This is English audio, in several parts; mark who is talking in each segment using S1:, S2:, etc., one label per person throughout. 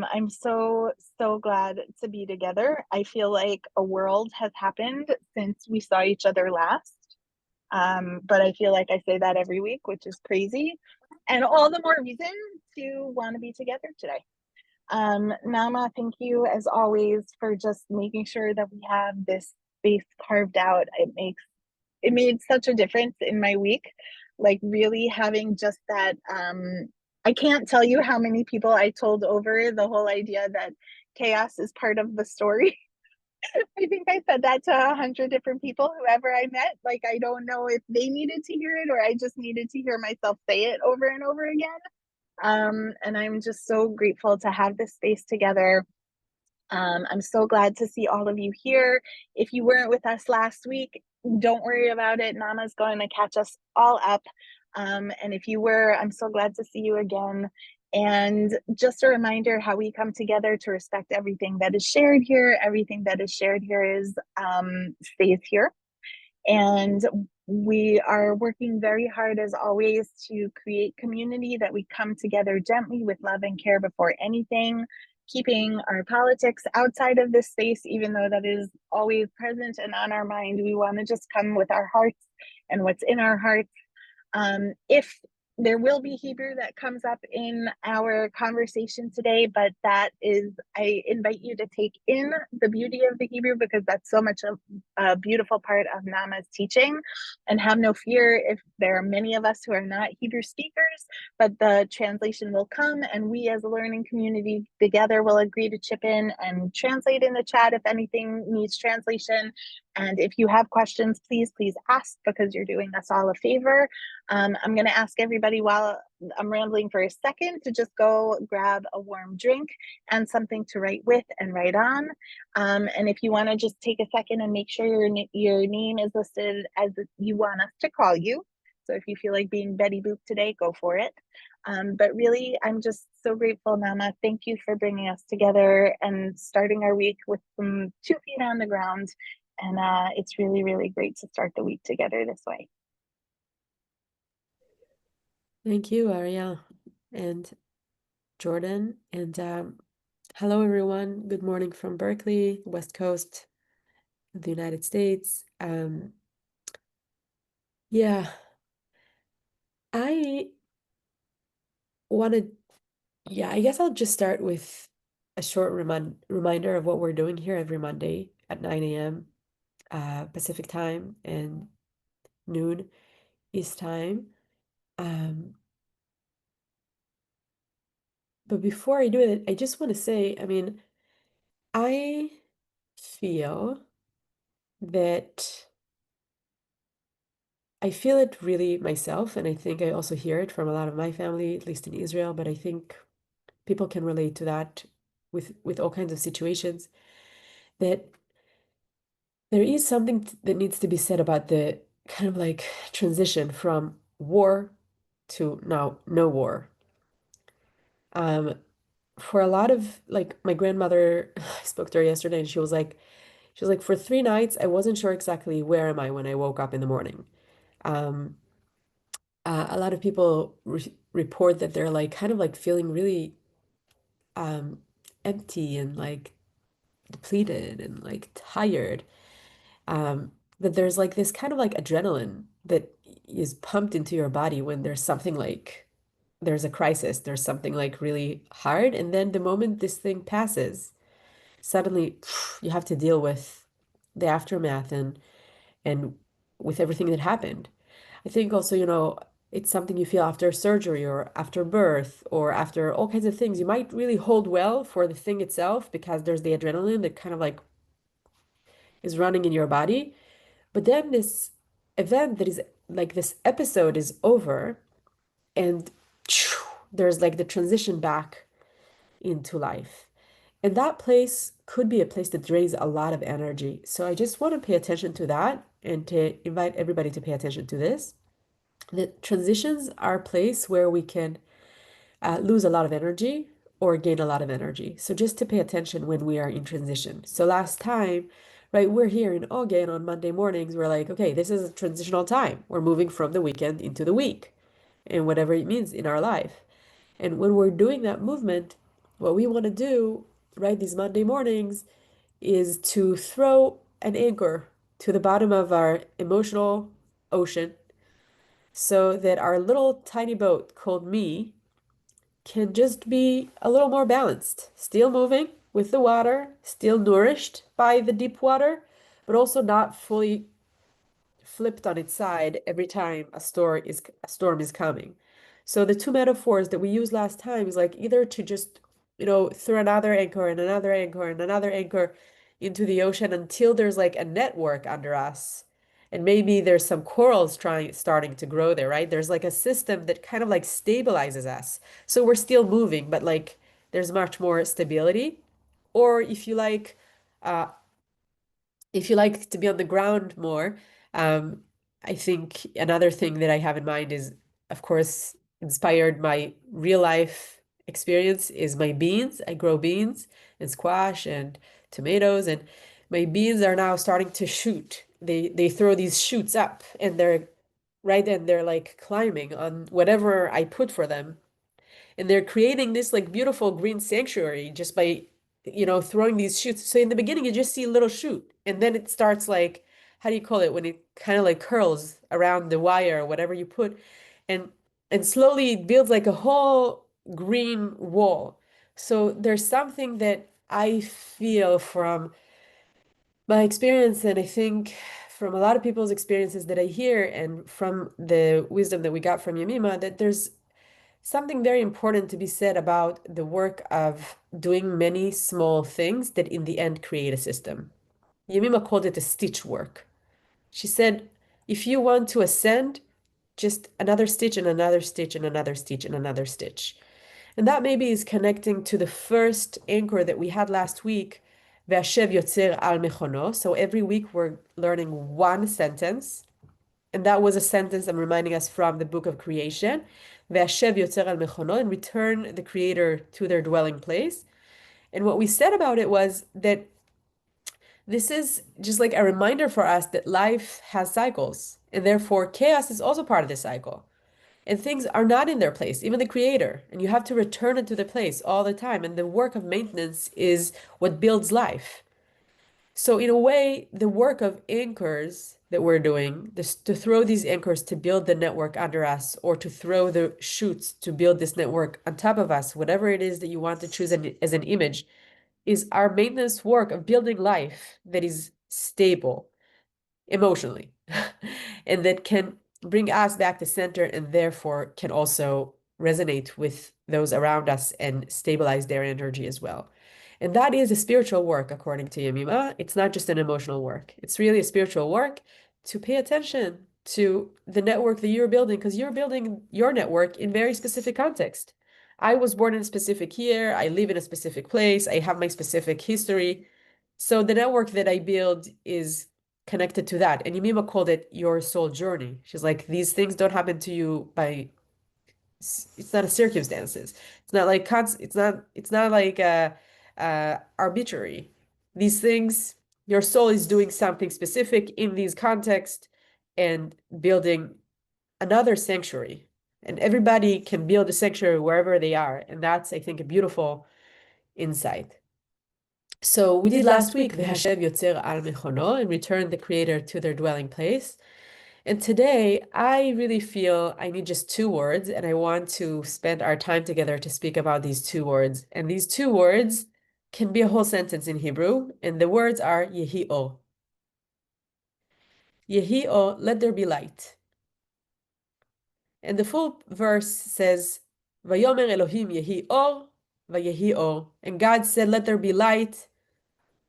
S1: I'm so, so glad to be together. I feel like a world has happened since we saw each other last. But I feel like I say that every week, which is crazy. And all the more reason to want to be together today. Naama, thank you as always for just making sure that we have this space carved out. It made such a difference in my week. Like really having just that I can't tell you how many people I told over the whole idea that chaos is part of the story. I think I said that to 100 different people, whoever I met. Like, I don't know if they needed to hear it or I just needed to hear myself say it over and over again. And I'm just so grateful to have this space together. I'm so glad to see all of you here. If you weren't with us last week, don't worry about it. Naama's going to catch us all up. And if you were, I'm so glad to see you again. And just a reminder how we come together to respect everything that is shared here. Everything that is shared here is stays here. And we are working very hard, as always, to create community that we come together gently with love and care before anything, keeping our politics outside of this space, even though that is always present and on our mind. We want to just come with our hearts and what's in our hearts. If there will be Hebrew that comes up in our conversation today, but I invite you to take in the beauty of the Hebrew because that's so much a beautiful part of Naama's teaching. And have no fear if there are many of us who are not Hebrew speakers, but the translation will come and we as a learning community together will agree to chip in and translate in the chat if anything needs translation. And if you have questions, please ask because you're doing us all a favor. I'm going to ask everybody while I'm rambling for a second to just go grab a warm drink and something to write with and write on. And if you want to just take a second and make sure your name is listed as you want us to call you. So if you feel like being Betty Boop today, go for it. But really, I'm just so grateful, Naama. Thank you for bringing us together and starting our week with some 2 feet on the ground. And it's really, really great to start the week together this way.
S2: Thank you, Ariel and Jordan. And hello, everyone. Good morning from Berkeley, West Coast of the United States. Yeah, I wanted, I guess I'll just start with a short reminder of what we're doing here every Monday at 9 a.m. Pacific time and noon East time. But before I do it, I just want to say, I mean, I feel that I feel it really myself, and I think I also hear it from a lot of my family, at least in Israel, but I think people can relate to that with all kinds of situations, that there is something that needs to be said about the kind of like transition from war to now no war. Um, for a lot of like my grandmother, I spoke to her yesterday and she was like, for 3 nights, I wasn't sure exactly where am I when I woke up in the morning. Um, a lot of people report that they're like kind of like feeling really um, empty and like depleted and like tired. That there's like this kind of like adrenaline that is pumped into your body when there's something like there's a crisis, there's something like really hard, and then the moment this thing passes, suddenly you have to deal with the aftermath and with everything that happened. I think also, it's something you feel after surgery or after birth or after all kinds of things. You might really hold well for the thing itself because there's the adrenaline that kind of like is running in your body. But then this event that is like this episode is over and there's like the transition back into life. And that place could be a place that drains a lot of energy. So I just want to pay attention to that and to invite everybody to pay attention to this. The transitions are a place where we can lose a lot of energy or gain a lot of energy. So just to pay attention when we are in transition. So last time, right, we're here in Ogen on Monday mornings. We're like, okay, this is a transitional time. We're moving from the weekend into the week and whatever it means in our life. And when we're doing that movement, what we want to do, right, these Monday mornings is to throw an anchor to the bottom of our emotional ocean so that our little tiny boat called me can just be a little more balanced, still moving with the water, still nourished by the deep water, but also not fully flipped on its side every time a storm is coming. So the two metaphors that we used last time is like either to just, throw another anchor and another anchor and another anchor into the ocean until there's like a network under us. And maybe there's some corals starting to grow there, right? There's like a system that kind of like stabilizes us. So we're still moving, but like there's much more stability. Or uh, if you like to be on the ground more, um, I think another thing that I have in mind is, of course, inspired my real life experience is my beans. I grow beans and squash and tomatoes, and my beans are now starting to shoot. They throw these shoots up, and they're like climbing on whatever I put for them, and they're creating this like beautiful green sanctuary just by throwing these shoots. So in the beginning you just see a little shoot, and then it starts like, how do you call it, when it kind of like curls around the wire or whatever you put, and slowly it builds like a whole green wall. So there's something that I feel from my experience, and I think from a lot of people's experiences that I hear, and from the wisdom that we got from Yemima, that there's something very important to be said about the work of doing many small things that in the end create a system. Yemima called it a stitch work. She said, if you want to ascend, just another stitch and another stitch and another stitch and another stitch. And that maybe is connecting to the first anchor that we had last week, Ve'ashev yotzer al mechono. So every week we're learning one sentence, and that was a sentence I'm reminding us from the book of creation. Ve'ashev yotzer al mechono, and return the creator to their dwelling place. And what we said about it was that this is just like a reminder for us that life has cycles, and therefore chaos is also part of the cycle. And things are not in their place, even the creator, and you have to return it to the place all the time. And the work of maintenance is what builds life. So in a way, the work of anchors that we're doing, this to throw these anchors to build the network under us, or to throw the shoots to build this network on top of us, whatever it is that you want to choose as an image, is our maintenance work of building life that is stable emotionally and that can bring us back to center, and therefore can also resonate with those around us and stabilize their energy as well. And that is a spiritual work, according to Yemima. It's not just an emotional work. It's really a spiritual work to pay attention to the network that you're building, because you're building your network in very specific context. I was born in a specific year. I live in a specific place. I have my specific history. So the network that I build is connected to that. And Yemima called it your soul journey. She's like, these things don't happen to you by, it's not a circumstances. It's not like it's not like arbitrary. These things, your soul is doing something specific in these contexts and building another sanctuary. And everybody can build a sanctuary wherever they are. And that's, I think, a beautiful insight. So we did last week, V'hashev yotzer al mechono, and return the creator to their dwelling place. And today, I really feel I need just two words, and I want to spend our time together to speak about these two words. And these two words can be a whole sentence in Hebrew, and the words are Yehi O. Yehi O, let there be light. And the full verse says, Vayomer Elohim Yehi Or, Vayehi O. And God said, let there be light,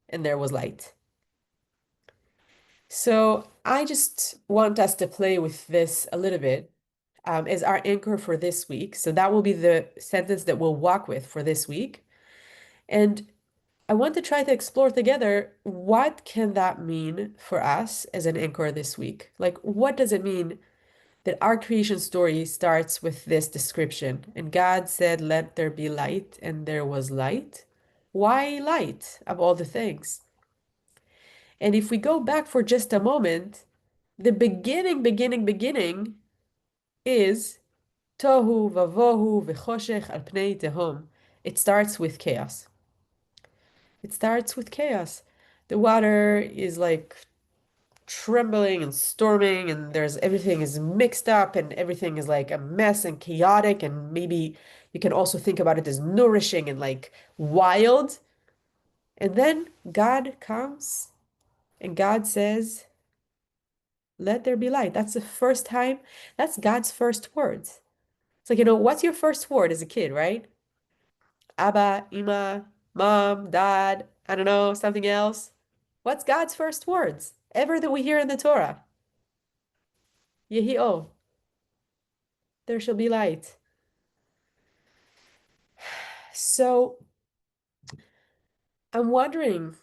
S2: and there was light. So I just want us to play with this a little bit as our anchor for this week. So that will be the sentence that we'll walk with for this week. And I want to try to explore together, what can that mean for us as an anchor this week? Like, what does it mean that our creation story starts with this description? And God said, let there be light, and there was light. Why light of all the things? And if we go back for just a moment, the beginning is tohu vavohu v'choshech al pnei tehom. It starts with chaos. It starts with chaos. The water is like trembling and storming, and there's everything is mixed up, and everything is like a mess and chaotic, and maybe you can also think about it as nourishing and like wild. And then God comes and God says, let there be light. That's the first time, that's God's first words. It's like, what's your first word as a kid, right? Abba, Ima, mom, dad, I don't know, something else. What's God's first words ever that we hear in the Torah? Yehi oh, there shall be light. So I'm wondering,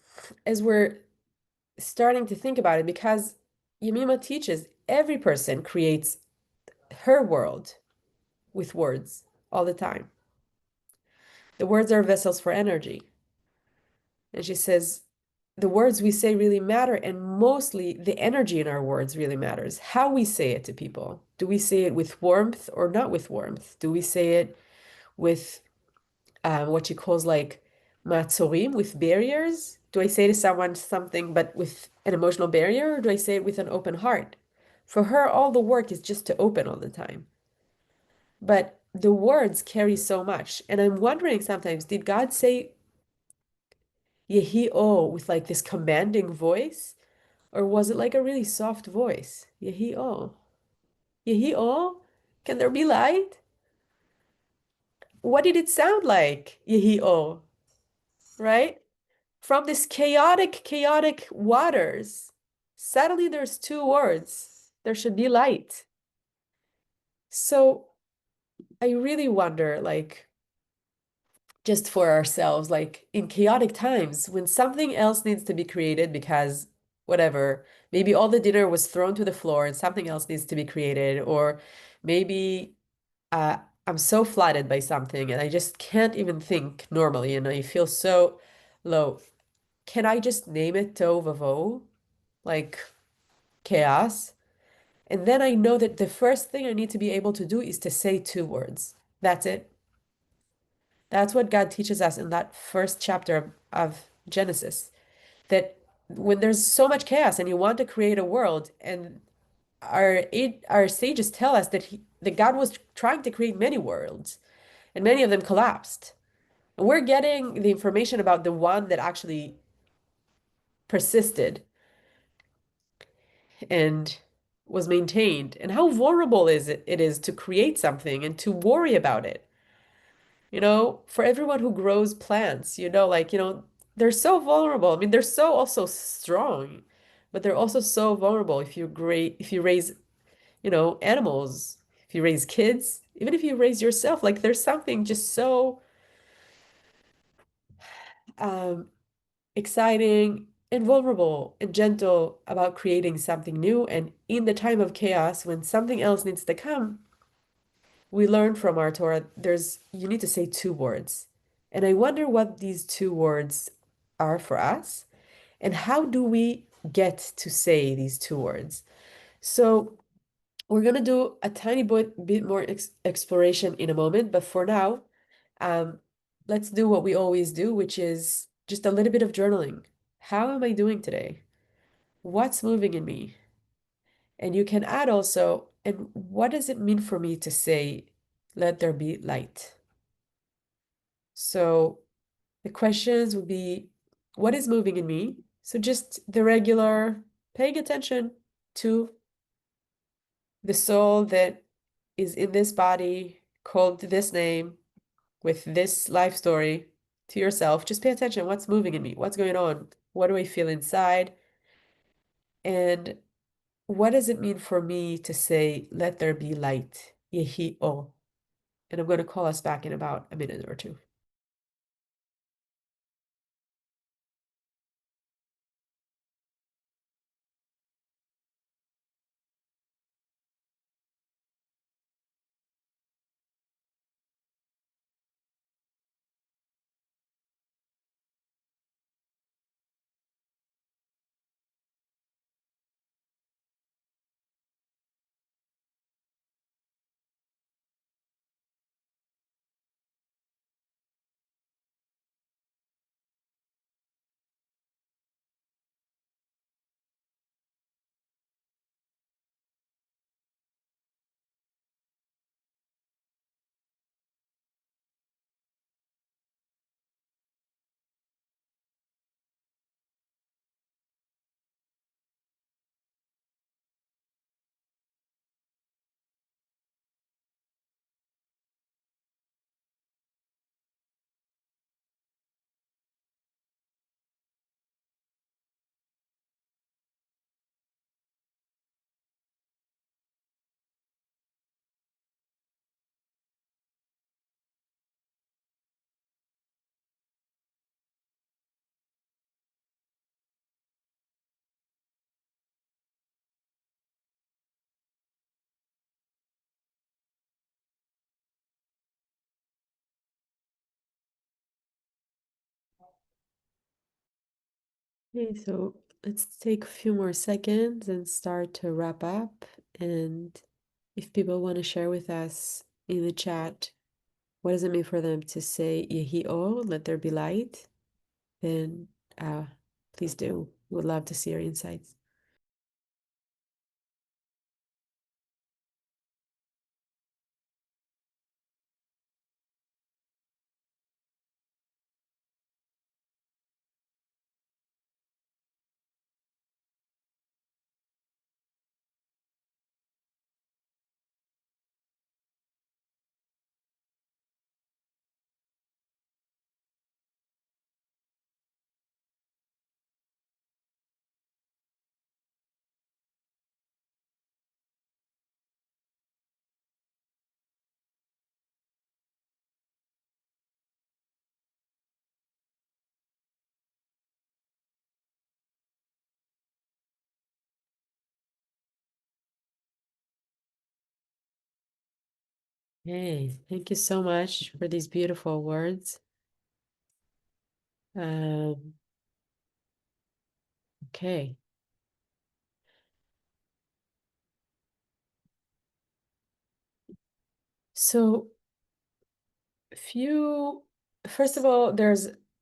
S2: as we're starting to think about it, because Yemima teaches every person creates her world with words all the time. The words are vessels for energy. And she says, the words we say really matter, and mostly the energy in our words really matters. How we say it to people. Do we say it with warmth or not with warmth? Do we say it with what she calls like matzorim, with barriers? Do I say to someone something but with an emotional barrier, or do I say it with an open heart? For her, all the work is just to open all the time. But the words carry so much. And I'm wondering sometimes, did God say Yehi O with like this commanding voice? Or was it like a really soft voice? Yehi O. Yehi O? Can there be light? What did it sound like? Yehi O, right? From this chaotic waters, suddenly there's two words. There should be light. So I really wonder, like, just for ourselves, like in chaotic times when something else needs to be created because whatever, maybe all the dinner was thrown to the floor and something else needs to be created, or maybe uh, I'm so flooded by something and I just can't even think normally and I feel so low. Can I just name it tohu vavohu, like chaos? And then I know that the first thing I need to be able to do is to say two words. That's it. That's what God teaches us in that first chapter of Genesis. That when there's so much chaos and you want to create a world, and our sages tell us that God was trying to create many worlds, and many of them collapsed. And we're getting the information about the one that actually persisted and was maintained, and how vulnerable it is to create something and to worry about it. For everyone who grows plants, they're so vulnerable. I mean, they're so also strong, but they're also so vulnerable if you raise, animals, if you raise kids, even if you raise yourself, like there's something just so um exciting and vulnerable and gentle about creating something new. And in the time of chaos, when something else needs to come, we learn from our Torah, you need to say two words. And I wonder what these two words are for us, and how do we get to say these two words? So we're gonna do a tiny bit more exploration in a moment, but for now, um, let's do what we always do, which is just a little bit of journaling. How am I doing today? What's moving in me? And you can add also, and what does it mean for me to say, let there be light? So the questions would be, what is moving in me? So just the regular paying attention to the soul that is in this body, called this name, with this life story, to yourself. Just pay attention. What's moving in me? What's going on? What do I feel inside? And what does it mean for me to say, let there be light? Yehi o. And I'm going to call us back in about a minute or two. Okay, so let's take a few more seconds and start to wrap up. And if people want to share with us in the chat, what does it mean for them to say Yehi O, let there be light? Then uh, please do. We would love to see your insights. Hey, thank you so much for these beautiful words. Um, okay. So few, first of all, there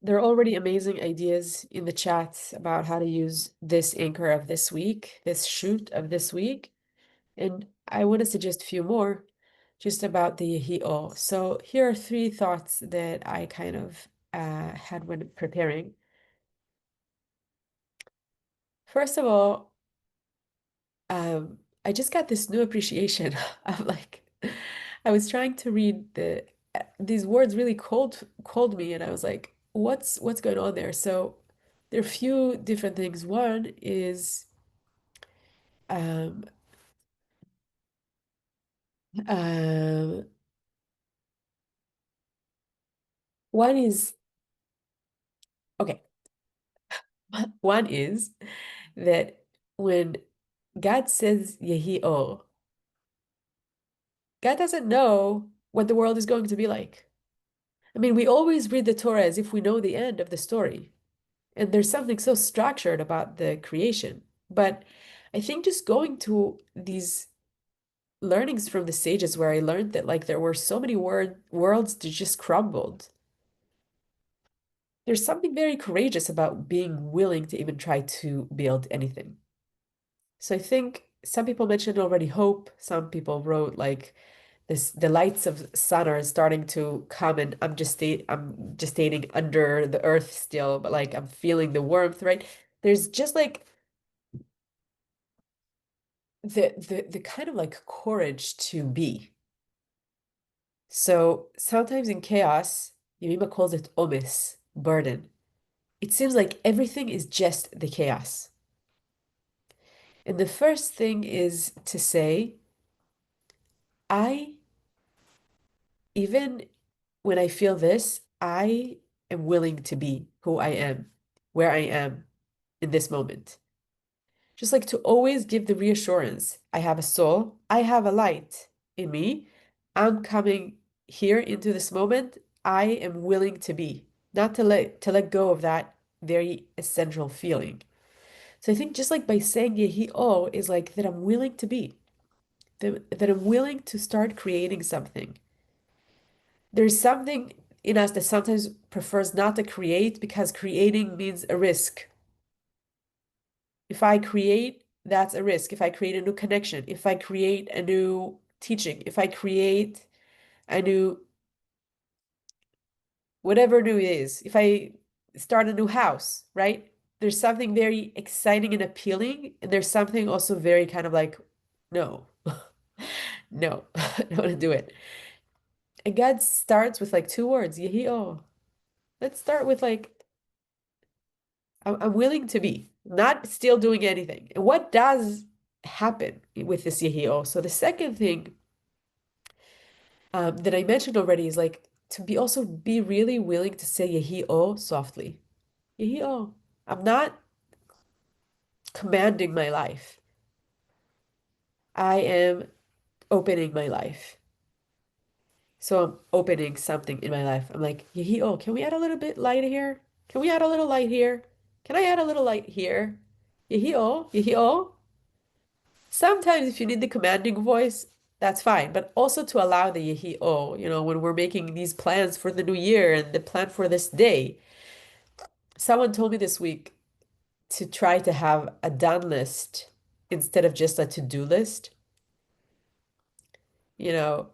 S2: are already amazing ideas in the chat about how to use this anchor of this week, this shoot of this week. And I want to suggest a few more just about the Yehi'o. So here are three thoughts that I kind of had when preparing. First of all, I just got this new appreciation of like, I was trying to read these words really called me, and I was like, what's going on there? So there are a few different things. Um, um, one is okay. One is that when God says Yehi O, God doesn't know what the world is going to be like. I mean, we always read the Torah as if we know the end of the story. And there's something so structured about the creation. But I think just going to these learnings from the sages where I learned that like there were so many worlds that just crumbled. There's something very courageous about being willing to even try to build anything. So I think some people mentioned already hope. Some people wrote like this, the lights of sun are starting to come, and I'm just stating under the earth still, but like I'm feeling the warmth, right? There's just like the kind of like courage to be. So sometimes in chaos, Yemima calls it omis, burden. It seems like everything is just the chaos. And the first thing is to say, I, even when I feel this, I am willing to be who I am, where I am in this moment. Just like to always give the reassurance, I have a soul, I have a light in me. I'm coming here into this moment. I am willing to be, not to let go of that very essential feeling. So I think just like by saying Yehi O is like that I'm willing to be, that I'm willing to start creating something. There's something in us that sometimes prefers not to create because creating means a risk. If I create, that's a risk. If I create a new connection, if I create a new teaching, if I create a new, whatever new it is, if I start a new house, right? There's something very exciting and appealing, and there's something also very kind of like, no, no, I don't want to do it. And God starts with like two words, Yehi oh. Let's start with like, I'm willing to be, not still doing anything. And what does happen with this Yehi oh? So the second thing that I mentioned already is like to be also be really willing to say Yehi oh softly. Yehi oh. I'm not commanding my life. I am opening my life. So I'm opening something in my life. I'm like, Yehi oh, can we add a little bit light here? Can we add a little light here? Can I add a little light here? Yehi-oh, yehi-oh. Sometimes if you need the commanding voice, that's fine, but also to allow the yehi-oh, when we're making these plans for the new year and the plan for this day. Someone told me this week to try to have a done list instead of just a to-do list. You know,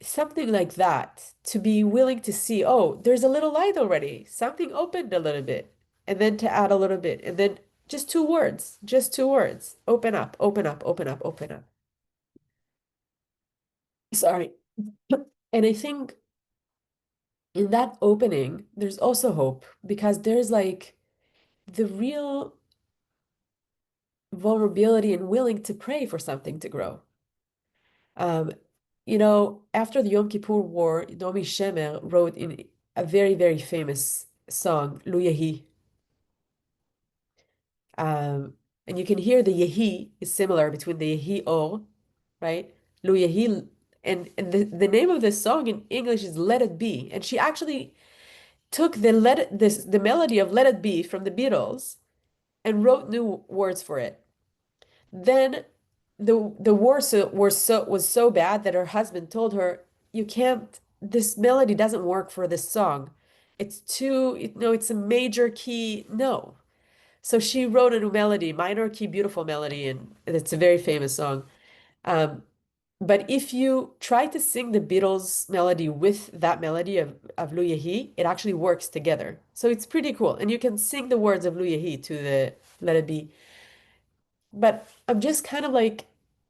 S2: something like that, to be willing to see, oh, there's a little light already. Something opened a little bit. And then to add a little bit. And then just two words, just two words. Open up, open up, open up, open up. Sorry. And I think in that opening, there's also hope because there's like the real vulnerability and willing to pray for something to grow. Um, after the Yom Kippur War, Naomi Shemer wrote in a very, very famous song, Lu Yehi. Um, and you can hear the Yehi is similar between the Yehi O, right? Lu Yehi, and the name of this song in English is Let It Be. And she actually took the melody of Let It Be from the Beatles and wrote new words for it. Then the war was so bad that her husband told her, "You can't. This melody doesn't work for this song. It's too, it's a major key. No." So she wrote a new melody, minor key, beautiful melody, and it's a very famous song. Um, but if you try to sing the Beatles melody with that melody of Lu Yehi, it actually works together. So it's pretty cool. And you can sing the words of Lu Yehi to the Let It Be. But I'm just kind of like,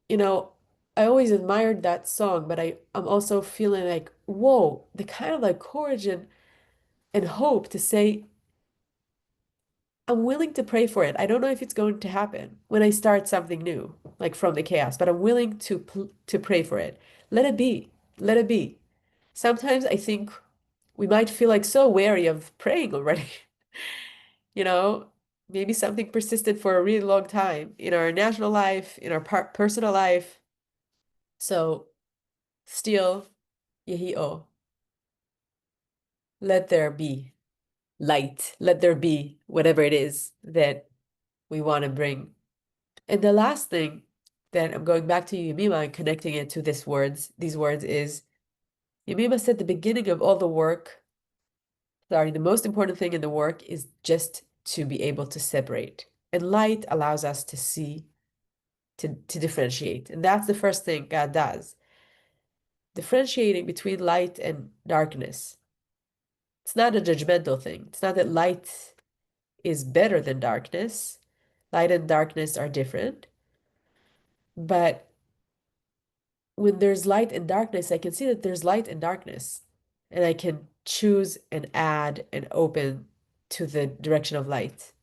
S2: you know, I always admired that song, but I'm also feeling like, whoa, the kind of like courage and hope to say, I'm willing to pray for it. I don't know if it's going to happen when I start something new, like from the chaos, but I'm willing to pray for it. Let it be. Let it be. Sometimes I think we might feel like so wary of praying already. You know, maybe something persisted for a really long time in our national life, in our personal life. So still, yehi o, let there be light. Let there be whatever it is that we want to bring. And the last thing that I'm going back to Yemima and connecting it to these words is Yemima said the beginning of all the work, sorry, the most important thing in the work is just to be able to separate. And light allows us to see, to differentiate. And that's the first thing God does, differentiating between light and darkness. It's not a judgmental thing. It's not that light is better than darkness. Light and darkness are different. But when there's light and darkness, I can see that there's light and darkness. And I can choose and add and open to the direction of light.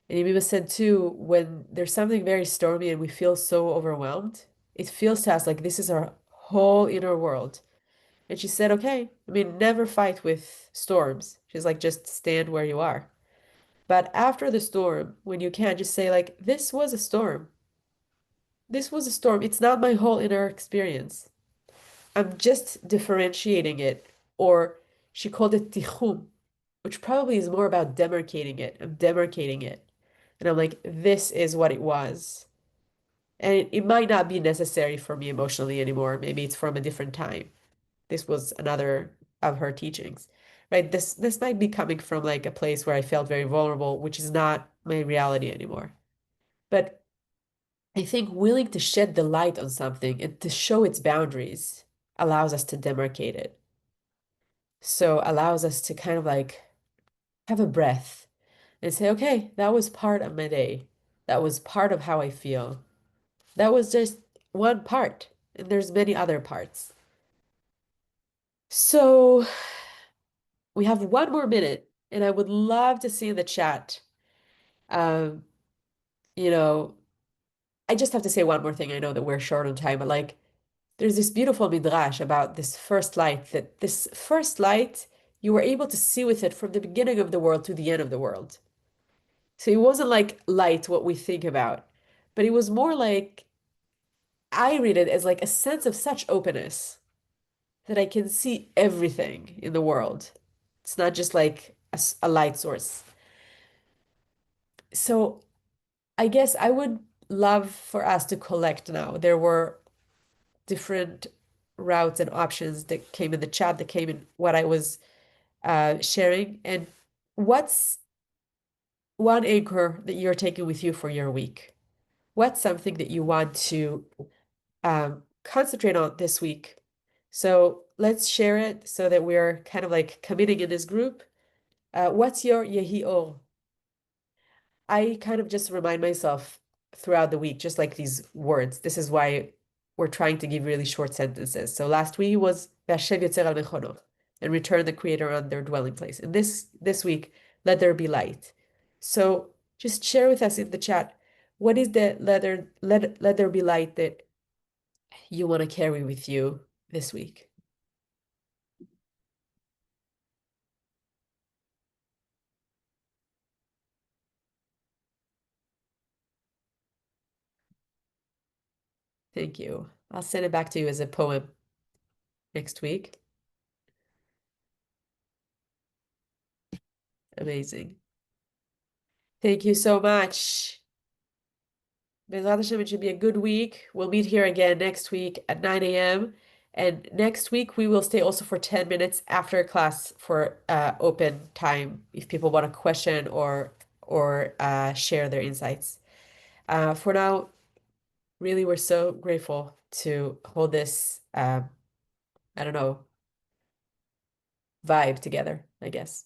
S2: And Yemima said too, when there's something very stormy and we feel so overwhelmed, it feels to us like this is our whole inner world. And she said, okay, I mean, never fight with storms. She's like, just stand where you are. But after the storm, when you can, just say, like, this was a storm. This was a storm. It's not my whole inner experience. I'm just differentiating it. Or she called it tichum, which probably is more about demarcating it. I'm demarcating it. And I'm like, this is what it was. And it might not be necessary for me emotionally anymore. Maybe it's from a different time. This was another of her teachings, right? This might be coming from like a place where I felt very vulnerable, which is not my reality anymore. But I think willing to shed the light on something and to show its boundaries allows us to demarcate it. So allows us to kind of like have a breath and say, okay, that was part of my day. That was part of how I feel. That was just one part, and there's many other parts. So we have one more minute, and I would love to see in the chat. Um, you know, I just have to say one more thing. I know that we're short on time, but like there's this beautiful midrash about this first light, that this first light, you were able to see with it from the beginning of the world to the end of the world. So it wasn't like light, what we think about, but it was more like I read it as like a sense of such openness that I can see everything in the world. It's not just like a light source. So I guess I would love for us to collect now. There were different routes and options that came in the chat, that came in what I was sharing. And what's one anchor that you're taking with you for your week? What's something that you want to concentrate on this week? So let's share it so that we're kind of like committing in this group. What's your yehi or? I kind of just remind myself throughout the week, just like these words. This is why we're trying to give really short sentences. So last week was Vashem Yotzer al Mechono, and return the Creator on their dwelling place. And this week, let there be light. So just share with us in the chat, what is the let there be light that you want to carry with you this week? Thank you. I'll send it back to you as a poem next week. Amazing. Thank you so much. Bezrat Hashem, it should be a good week. We'll meet here again next week at 9 a.m. And next week, we will stay also for 10 minutes after class for open time if people want to question or share their insights. For now, really, we're so grateful to hold this, I don't know, vibe together, I guess.